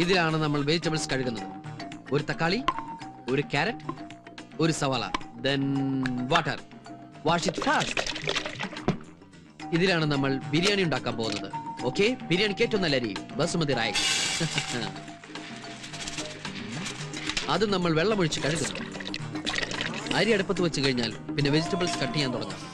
ഇതിലാണ് നമ്മൾ വെജിറ്റബിൾസ് കഴുകുന്നത്. ഒരു തക്കാളി, ഒരു ക്യാരറ്റ്, ഒരു സവാള, then water. Wash it fast. ഇതിലാണ് നമ്മൾ ബിരിയാണി ഉണ്ടാക്കാൻ പോകുന്നത്. ഓക്കെ, ബിരിയാണിക്ക് ഏറ്റവും നല്ല അരി ബസുമതി റൈസ്. അത് നമ്മൾ വെള്ളമൊഴിച്ച് കഴുകുന്നു. അരി അടുപ്പത്ത് വെച്ച് കഴിഞ്ഞാൽ പിന്നെ വെജിറ്റബിൾസ് കട്ട് ചെയ്യാൻ തുടങ്ങാം.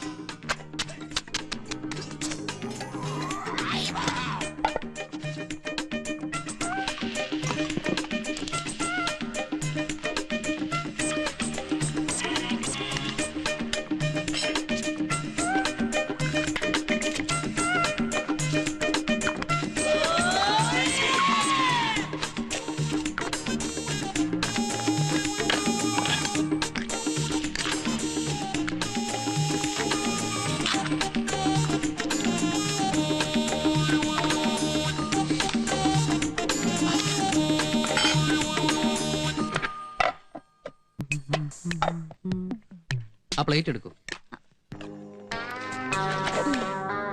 ആ പ്ലേറ്റ് എടുക്കൂ.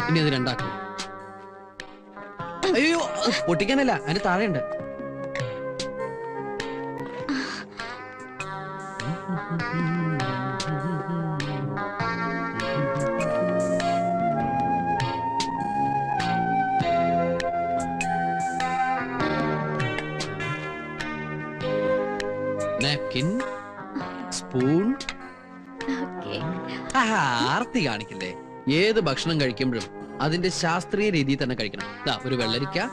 ഇനി അത് രണ്ടാക്കും. അയ്യോ, പൊട്ടിക്കാനല്ല, അതിന് താഴെയുണ്ട്. Napkin, spoon. ആർത്തി കാണിക്കില്ലേ? ഏത് ഭക്ഷണം കഴിക്കുമ്പോഴും അതിന്റെ ശാസ്ത്രീയ രീതിയിൽ തന്നെ കഴിക്കണം. ഒരു വെള്ളരിക്ക,